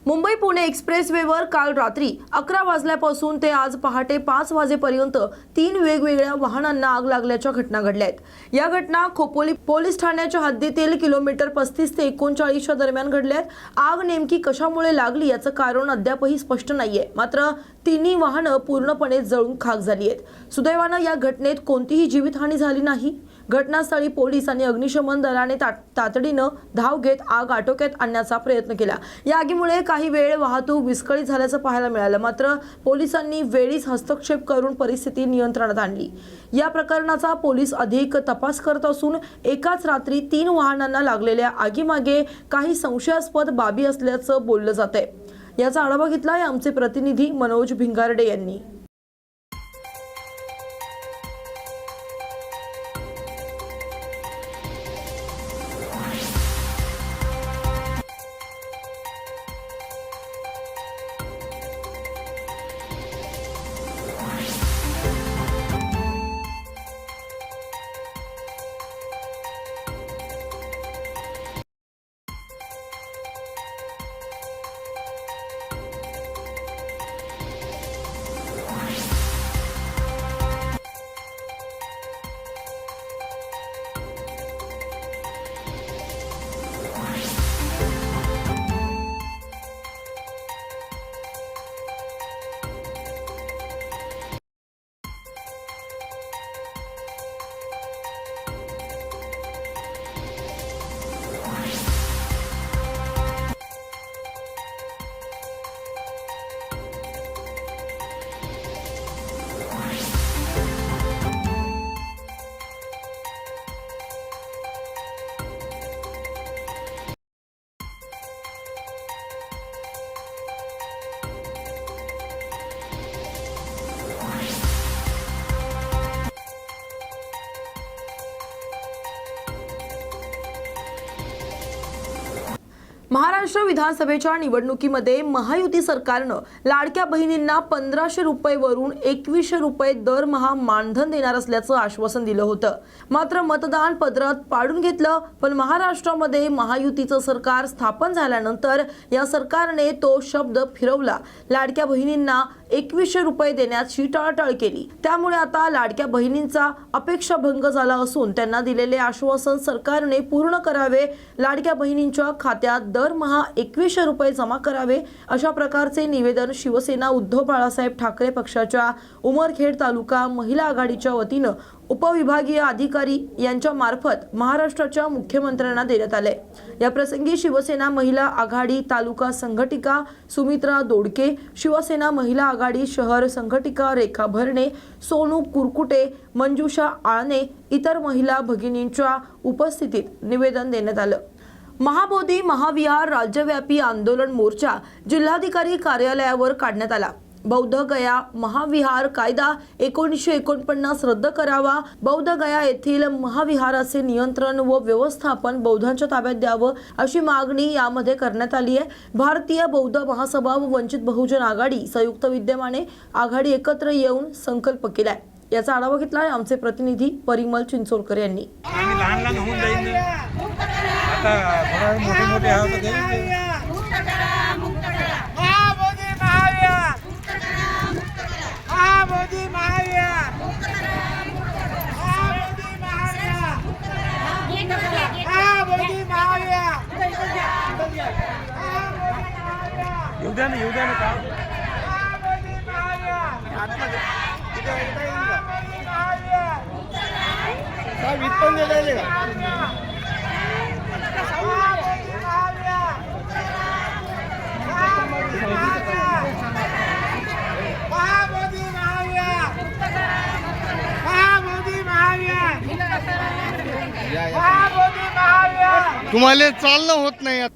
मुंबई पुणे एक्सप्रेसवेवर काल रात्री 11 वाजल्यापासून ते आज पहाटे 5 वाजेपर्यंत 3 वेगवेगळ्या वाहनांना आग लागल्याच्या घटना घडल्या आहेत। या घटना खोपोली पोलीस ठाण्याच्या हद्दीतील किलोमीटर 35 ते 39 च्या दरम्यान घडल्या आहेत। आग नेमकी कशामुळे लागली याचं कारण अद्यापही स्पष्ट नाहीये, मात्र तिन्ही वाहनं पूर्णपणे जळून खाक झाली आहेत। सुदैवानं या घटनेत कोणतीही जीवितहानी झाली नाही। घटनास्थळी पोलीस आणि अग्निशमन दलाने तातडीनं धाव घेत आग आटोक्यात आणण्याचा प्रयत्न केला। या आगीमुळे काही वेळ वाहतूक विस्कळीत झाल्याचं पाहायला मिळालं, मात्र पोलिसांनी वेळीच हस्तक्षेप करून परिस्थिती नियंत्रणात आणली। या प्रकरणाचा पोलीस अधिक तपास करत असून एकाच रात्री 3 वाहनांना लागलेल्या आगीमागे काही संशयास्पद बाबी असल्याचं बोललं जातंय। याचा आढावा घेतलाय आमचे प्रतिनिधी मनोज भिंगारडे यांनी। महाराष्ट्र विधानसभेच्या निवडणुकीमध्ये महायुती सरकारनं लाडक्या बहिणींना 1500 रुपये वरून 2100 रुपये दरमहा मानधन देणार असल्याचं आश्वासन दिलं होतं। मात्र मतदान पत्रात पाडून घेतलं। पण महाराष्ट्रामध्ये महायुतीचं सरकार स्थापन झाल्यानंतर या सरकारने तो शब्द फिरवला। लाडक्या बहिणींना 2100 रुपये देण्याची टाळाटाळ केली। त्यामुळे आता लाडक्या बहिणींचा अपेक्षाभंग झाला असून त्यांना दिलेले आश्वासन सरकारने पूर्ण करावे। लाडक्या बहिणींच्या खात्यात दरमहा 2100 रुपये जमा करावे, अशा प्रकारचे निवेदन शिवसेना उद्धव बाळासाहेब ठाकरे पक्षाच्या उमरखेड तालुका महिला आघाडीच्या वतीनं उपविभागीय अधिकारी यांच्या मार्फत महाराष्ट्राच्या मुख्यमंत्र्यांना देण्यात आले। या प्रसंगी शिवसेना महिला आघाडी तालुका संघटिका सुमित्रा दोडके, शिवसेना महिला आघाडी शहर संघटिका रेखा भरणे, सोनू कुरकुटे, मंजुषा आळणे इतर महिला भगिनींच्या उपस्थितीत निवेदन देण्यात आलं। महाबोधी महाविहार राज्यव्यापी आंदोलन मोर्चा जिल्हाधिकारी कार्यालयावर काढण्यात आला। बौद्ध गया महाविहार कायदा 1949 रद्द करावा, बौद्ध गया येथील महाविहाराचे नियंत्रण व व्यवस्थापन बौद्धांच्या ताब्यात द्यावं, अशी मागणी यामध्ये करण्यात आली आहे। भारतीय बौद्ध महासभा व वंचित बहुजन आघाडी संयुक्त विद्यमाने आघाडी एकत्र येऊन संकल्प केलाय। याचा आढावा घेतलाय आमचे प्रतिनिधी परिमल चिंचोलकर यांनी। तुम्हाला चालणं होत नाही।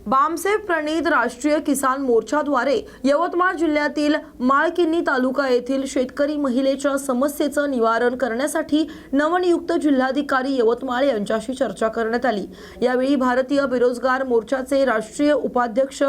बामसेफ प्रणीत राष्ट्रीय किसान मोर्चाद्वारे यवतमाळ जिल्ह्यातील माळकिन्नी तालुका येथील शेतकरी महिलेच्या समस्येचं निवारण करण्यासाठी नवनियुक्त जिल्हाधिकारी यवतमाळ यांच्याशी चर्चा करण्यात आली। यावेळी भारतीय बेरोजगार मोर्चाचे राष्ट्रीय उपाध्यक्ष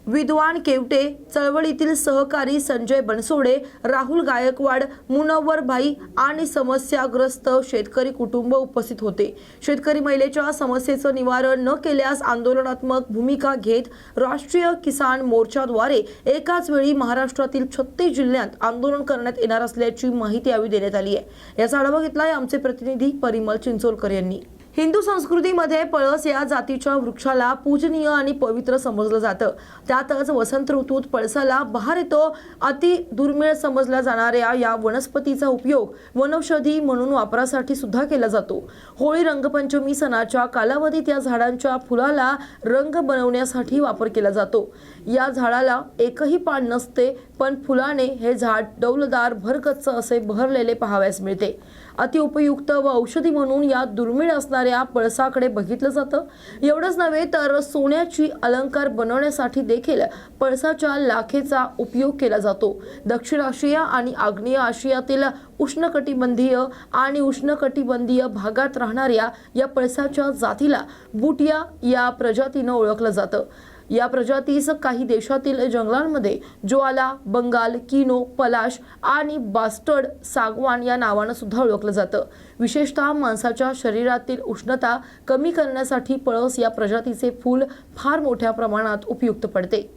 विद्वान केवटे, चळवळीतील सहकारी संजय बनसोडे, राहुल गायकवाड, मुनव्वरभाई आणि समस्याग्रस्त शेतकरी कुटुंब उपस्थित होते। शेतकरी महिलेच्या समस्येचं निवारण न केल्यास आंदोलनात्मक भूमिका घेत राष्ट्रीय किसान मोर्चाद्वारे एकाच वेळी महाराष्ट्रातील 36 जिल्ह्यात आंदोलन करण्यात येणार असल्याची माहिती यावेळी देण्यात आली आहे। याचा आढावा घेतलाय आमचे प्रतिनिधी परिमल चिंचोलकर यांनी। हिंदू संस्कृतीमध्ये पळस या जातीच्या वृक्षाला पूजनीय आणि पवित्र समजलं जातं। त्यातच वसंत ऋतूत पळसाला बहार येतो। अति दुर्मिळ समजल्या जाणाऱ्या या वनस्पतीचा उपयोग वनौषधी म्हणून वापरासाठी सुद्धा केला जातो। होळी रंगपंचमी सणाच्या कालावधीत या झाडांच्या फुलाला रंग बनवण्यासाठी वापर केला जातो। या झाडाला एकही पान नसते, पण फुलाने हे झाड डौलदार भरगच्च असे बहरलेले पाहावयास मिळते। अतिउपयुक्त व औषधी म्हणून या दुर्मिळ असणाऱ्या पळसाकडे बघितलं जातं। एवढंच नव्हे तर सोन्याची अलंकार बनवण्यासाठी देखील पळसाच्या लाखेचा उपयोग केला जातो। दक्षिण आशिया आणि आग्नेय आशियातील उष्णकटिबंधीय आणि उष्णकटिबंधीय भागात राहणाऱ्या या पळसाच्या जातीला बुटिया या प्रजातीनं ओळखलं जातं। या प्रजातीस काही देशातील जंगलांमध्ये ज्वाला, बंगाल, किनो, पलाश आणि बास्टर्ड सागवान या नावानं सुद्धा ओळखलं जातं। विशेषतः माणसाच्या शरीरातील उष्णता कमी करण्यासाठी पळस या प्रजातीचे फूल फार मोठ्या प्रमाणात उपयुक्त पडते।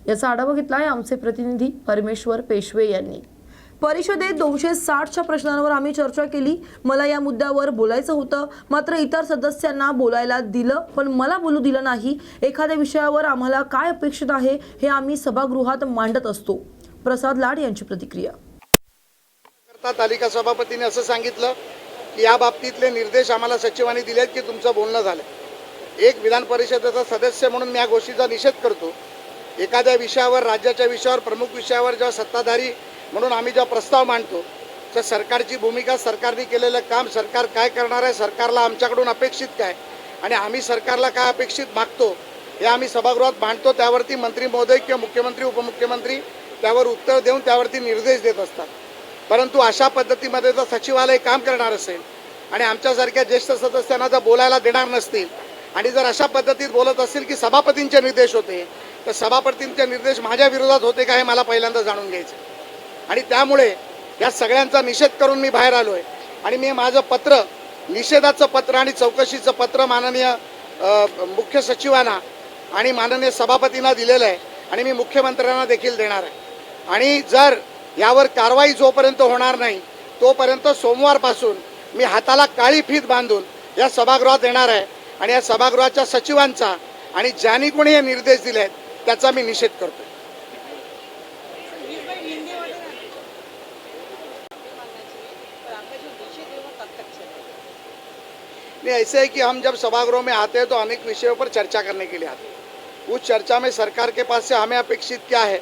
याचा आढावा घेतलाय आमचे प्रतिनिधी परमेश्वर पेशवे यांनी। परिषदेत 260च्या प्रश्नांवर आम्ही चर्चा केली। मला या मुद्द्यावर बोलायचं होतं, मात्र इतर सदस्यांना बोलायला दिलं, पण मला बोलू दिलं नाही। एखाद्या विषयावर आम्हाला काय अपेक्षित आहे हे आम्ही सभागृहात मांडत असतो। प्रसाद लाड यांची प्रतिक्रिया। तालिका सभापतीने असं सांगितलं की या बाबतीतले निर्देश आम्हाला सचिवांनी दिलेत की तुमचं बोलणं झालं। एक विधान परिषदेचा सदस्य म्हणून मी या गोष्टीचा निषेध करतो। एखाद्या विषयावर, राज्याच्या विषयावर, प्रमुख विषयावर जेव्हा सत्ताधारी म्हणून आम्ही जेव्हा प्रस्ताव मांडतो तर सरकारची भूमिका, सरकारने केलेलं काम, सरकार काय करणार आहे, सरकारला आमच्याकडून अपेक्षित काय आणि आम्ही सरकारला काय अपेक्षित मागतो हे आम्ही सभागृहात मांडतो। त्यावरती मंत्री महोदय किंवा मुख्यमंत्री, उपमुख्यमंत्री त्यावर उत्तर देऊन त्यावरती निर्देश देत असतात। परंतु अशा पद्धतीमध्ये जर सचिवालय काम करणार असेल आणि आमच्यासारख्या ज्येष्ठ सदस्यांना जर बोलायला देणार नसतील आणि जर अशा पद्धतीत बोलत असतील की सभापतींचे निर्देश होते, तर सभापतींचे निर्देश माझ्या विरोधात होते का हे मला पहिल्यांदा जाणून घ्यायचं। आणि त्यामुळे या सगळ्यांचा निषेध करून मी बाहेर आलोय आणि मी माझं पत्र, निषेधाचं पत्र आणि चौकशीचं पत्र माननीय मुख्य सचिवांना आणि माननीय सभापतींना दिलेलं आहे आणि मी मुख्यमंत्र्यांना देखील देणार आहे। आणि जर यावर कारवाई जोपर्यंत होणार नाही तोपर्यंत सोमवारपासून मी हाताला काळी फीत बांधून या सभागृहात येणार आहे आणि या सभागृहाच्या सचिवांचा आणि ज्यांनी कोणी हे निर्देश दिले आहेत त्याचा मी निषेध करतो। नहीं, ऐसे है कि हम जब सभागृह में आते हैं तो अनेक विषयों पर चर्चा करने के लिए आते हैं। उस चर्चा में सरकार के पास से हमें अपेक्षित क्या है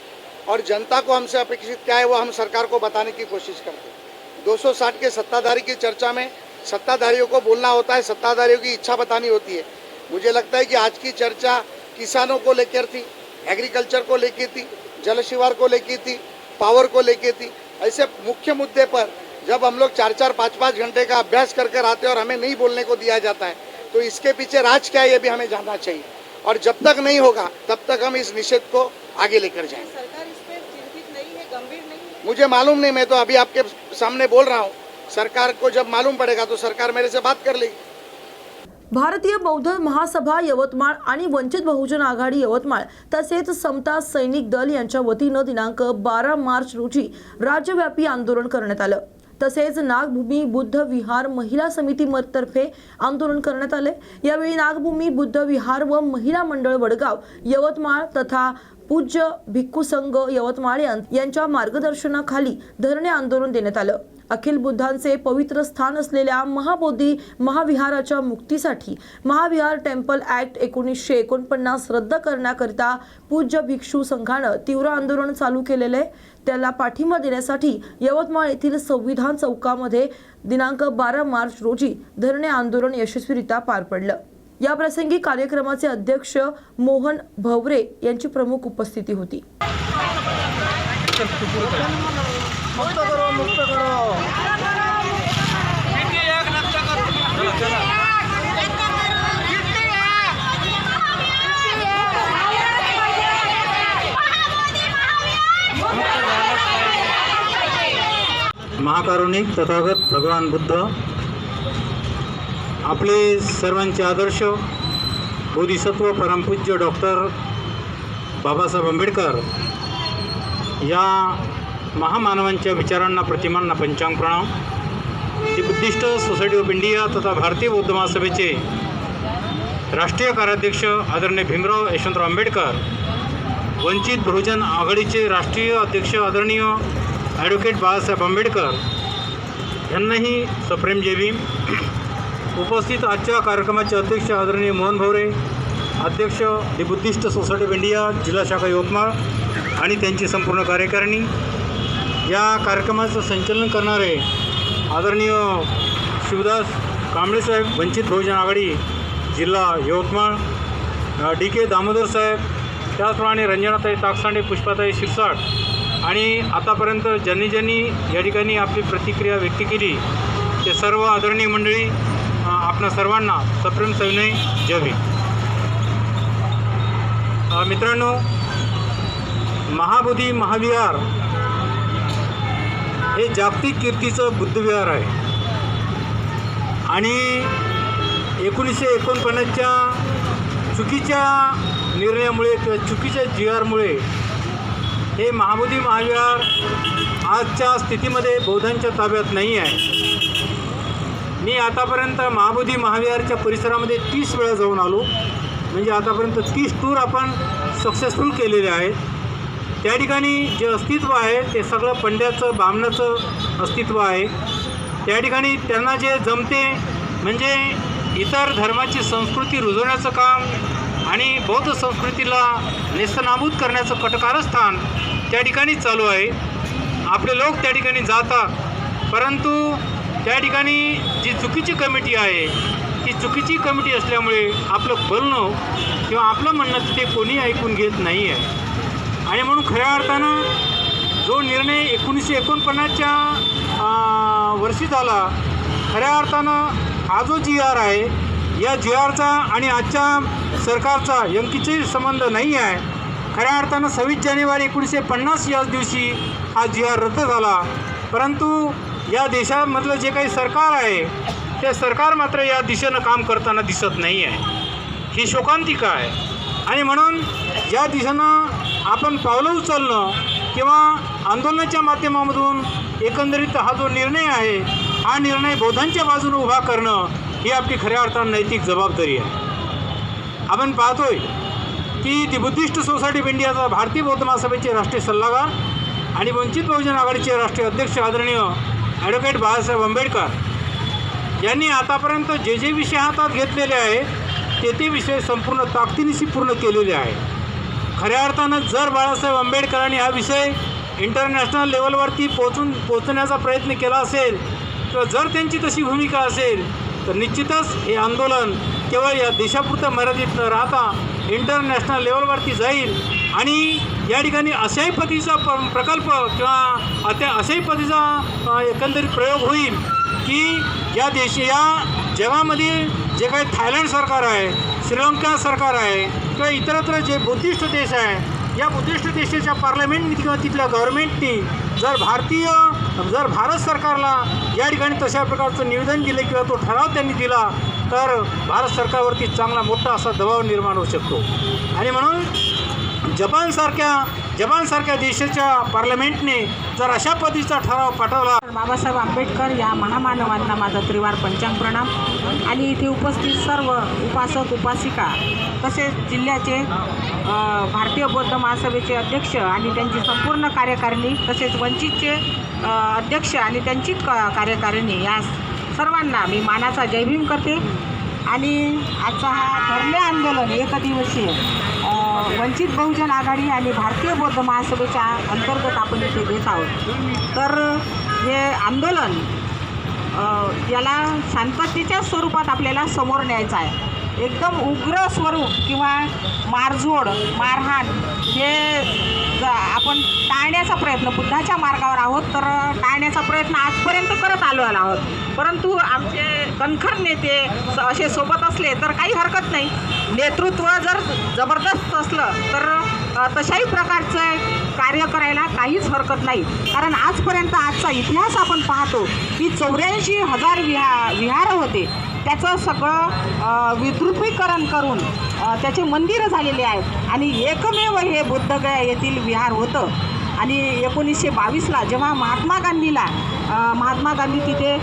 और जनता को हमसे अपेक्षित क्या है वो हम सरकार को बताने की कोशिश करते हैं। 260 के सत्ताधारी की चर्चा में सत्ताधारियों को बोलना होता है, सत्ताधारियों की इच्छा बतानी होती है। मुझे लगता है कि आज की चर्चा किसानों को लेकर थी, एग्रीकल्चर को लेकर थी, जलशिवार को लेकर थी, पावर को लेकर थी। ऐसे मुख्य मुद्दे पर जब हम लोग 4-4, 5-5 घंटे का अभ्यास कर कर आते हैं और हमें नहीं बोलने को दिया जाता है तो इसके पीछे राज क्या है ये भी हमें जानना चाहिए। और जब तक नहीं होगा तब तक हम इस निषेध को आगे लेकर जाएंगे। सरकार इस पे चिंतित नहीं है, गंभीर नहीं है? मुझे मालूम नहीं, मैं तो अभी आपके सामने बोल रहा हूँ। सरकार को जब मालूम पड़ेगा तो सरकार मेरे से बात कर लेगी। भारतीय बौद्ध महासभा यवतमाळ आणि वंचित बहुजन आघाडी यवतमाळ तसेच समता सैनिक दल यांच्या वतीनं दिनांक 12 मार्च रोजी राज्यव्यापी आंदोलन करण्यात आलं। तसेच नागभूमी बुद्ध विहार महिला समितीतर्फे आंदोलन करण्यात आले। यावेळी नागभूमी बुद्ध विहार व महिला मंडळ वडगाव यवतमाळ तथा पूज्य भिक्खू संघ यवतमाळ यांच्या मार्गदर्शनाखाली धरणे आंदोलन देण्यात आलं। अखिल बुद्धांचे पवित्र स्थान असलेल्या महाबोधी महाविहाराच्या मुक्तीसाठी महाविहार टेम्पल ऍक्ट 1949 रद्द करण्याकरिता पूज्य भिक्षू संघानं तीव्र आंदोलन चालू केलेले आहे। त्याला पाठिंबा देण्यासाठी यवतमाळ येथील संविधान चौकामध्ये दिनांक 12 मार्च रोजी धरणे आंदोलन यशस्वीरित्या पार पडलं। या प्रसंगी कार्यक्रमाचे अध्यक्ष मोहन भवरे यांची प्रमुख उपस्थिती होती। मुक्त करो, मुक्त करो। महाकारुणिक तथागत भगवान बुद्ध, आपले सर्वांचे आदर्श बोधिसत्व परमपूज्य डॉक्टर बाबासाहेब आंबेडकर या महामानवांच्या विचारांना प्रतिमांना पंचांग प्रणाम. दी बुद्धिस्ट सोसायटी ऑफ इंडिया तथा भारतीय बौद्ध महासभेचे राष्ट्रीय कार्याध्यक्ष आदरणीय भीमराव यशवंतराव आंबेडकर, वंचित बहुजन आघाडीचे राष्ट्रीय अध्यक्ष आदरणीय ॲडव्होकेट बाळासाहेब आंबेडकर यांनाही सप्रेम जय भीम. उपस्थित आजच्या कार्यक्रमाचे अध्यक्ष आदरणीय मोहन भवरे, अध्यक्ष दी बुद्धिस्ट सोसायटी ऑफ इंडिया जिल्हा शाखा यवतमाळ आणि त्यांची संपूर्ण कार्यकारिणी, या कार्यक्रमाचं संचालन करणारे आदरणीय शिवदास कांबळे साहेब, वंचित बहुजन आघाडी जिल्हा यवतमाळ, डी के दामोदर साहेब, त्याचप्रमाणे रंजनाताई ताकसांडे, पुष्पाताई शिरसाट आणि आतापर्यंत ज्यांनी या ठिकाणी आपली प्रतिक्रिया व्यक्त केली ते सर्व आदरणीय मंडळी, आपणा सर्वांना सप्रेम सविनय जय भीम. मित्रांनो, महाबोधी महाविहार हे जागतिक कीर्तीचं बुद्धविहार आहे आणि 1949च्या चुकीच्या निर्णयामुळे किंवा चुकीच्या GRमुळे हे महाबोधी महाविहार आजच्या स्थितीमध्ये बौद्धांच्या ताब्यात नाही आहे. मी आतापर्यंत महाबोधी महाविहारच्या परिसरामध्ये 30 वेळा जाऊन आलो, म्हणजे आतापर्यंत 30 टूर आपण सक्सेसफुल केलेले आहेत. त्या ठिकाणी जे अस्तित्व आहे ते सगळं पंड्याचं बामणाचं अस्तित्व आहे. त्या ठिकाणी त्यांना जे जमते म्हणजे इतर धर्माची संस्कृती रुजवण्याचं काम आणि बौद्ध संस्कृतीला नेस्तनाबूत करण्याचं कटकारस्थान त्या ठिकाणी चालू आहे. आपले लोक त्या ठिकाणी जातात, परंतु त्या ठिकाणी जी चुकीची कमिटी आहे ती चुकीची कमिटी असल्यामुळे आपलं बोलणं किंवा आपलं म्हणणं तिथे कोणी ऐकून घेत नाही आहे. आणि म्हणून खऱ्या अर्थानं जो निर्णय 1949च्या वर्षी झाला, खऱ्या अर्थानं हा जो GR आहे या GRचा आणि आजच्या सरकारचा यंकीचे संबंध नाही आहे. खऱ्या अर्थानं 26 जानेवारी 1950 याच दिवशी हा GR रद्द झाला, परंतु या देशामधलं जे काही सरकार आहे ते सरकार मात्र या दिशेनं काम करताना दिसत नाही आहे. ही शोकांतिका आहे आणि म्हणून या दिशेनं आपण पावलं उचलणं किंवा आंदोलनाच्या माध्यमामधून एकंदरीत हा जो निर्णय आहे हा निर्णय बौद्धांच्या बाजूने उभा करणं ही आपली खऱ्या अर्थानं नैतिक जबाबदारी आहे. आपण पाहतोय की दी बुद्धिस्ट सोसायटी ऑफ इंडियाचा भारतीय बौद्ध महासभेचे राष्ट्रीय सल्लागार आणि वंचित बहुजन आघाडीचे राष्ट्रीय अध्यक्ष आदरणीय ॲडव्होकेट बाळासाहेब आंबेडकर यांनी आतापर्यंत जे विषय हातात घेतलेले आहेत ते विषय संपूर्ण ताकदीनिशी पूर्ण केलेले आहे. खऱ्या अर्थानं जर बाळासाहेब आंबेडकरांनी हा विषय इंटरनॅशनल लेवलवरती पोचण्याचा प्रयत्न केला असेल किंवा जर त्यांची तशी भूमिका असेल तर निश्चितच हे आंदोलन केवळ या देशापुरतं मर्यादित न राहता इंटरनॅशनल लेवलवरती जाईल आणि या ठिकाणी अशाही पद्धतीचा प्रकल्प किंवा अशाही पद्धतीचा एकंदरीत प्रयोग होईल की या जगामध्ये जे काही थायलंड सरकार आहे, श्रीलंका सरकार आहे किंवा इतरत्र जे बुद्धिस्ट देश आहे, या बुद्धिस्ट देशाच्या पार्लमेंटनी किंवा तिथल्या गव्हर्नमेंटनी जर भारत सरकारला या ठिकाणी तशा प्रकारचं निवेदन दिलं किंवा तो ठराव त्यांनी दिला तर भारत सरकारवरती चांगला मोठा असा दबाव निर्माण होऊ शकतो. आणि म्हणून जपानसारख्या देशाच्या पार्लमेंटने जर अशा पद्धतीचा ठराव पाठवला. बाबासाहेब आंबेडकर या महामानवांना माझा त्रिवार पंचांग प्रणाम. आणि इथे उपस्थित सर्व उपासक उपासिका तसेच जिल्ह्याचे भारतीय बौद्ध महासभेचे अध्यक्ष आणि त्यांची संपूर्ण कार्यकारिणी तसेच वंचितचे अध्यक्ष आणि त्यांची कार्यकारिणी या सर्वांना मी मानाचा जय भीम करते. आणि आजचा हा धरणे आंदोलन एकदिवसीय वंचित बहुजन आघाडी आणि भारतीय बौद्ध महासभेच्या अंतर्गत आपण इथे देत आहोत. तर हे आंदोलन याला शांततेच्या स्वरूपात आपल्याला समोर न्यायचं आहे. एकदम उग्र स्वरूप किंवा मारझोड मारहाण हे आपण टाळण्याचा प्रयत्न बुद्धाच्या मार्गावर आहोत तर टाळण्याचा प्रयत्न आजपर्यंत करत आलो आहोत. परंतु आमचे कणखर नेते असे सोबत असले तर काही हरकत नाही, नेतृत्व जर जबरदस्त असलं तर तशाही प्रकारचं कार्य करायला काहीच हरकत नाही. कारण आजपर्यंत आजचा इतिहास आपण पाहतो की 84,000 विहार होते. त्याचं सगळं विद्रुपीकरण करून त्याचे मंदिरं झालेले आहेत आणि एकमेव हे बुद्धगया येथील विहार होतं. आणि 1922ला जेव्हा महात्मा गांधी तिथे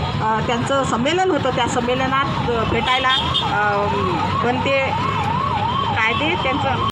त्यांचं संमेलन होतं, त्या संमेलनात भेटायला पण ते काय ते त्यांचं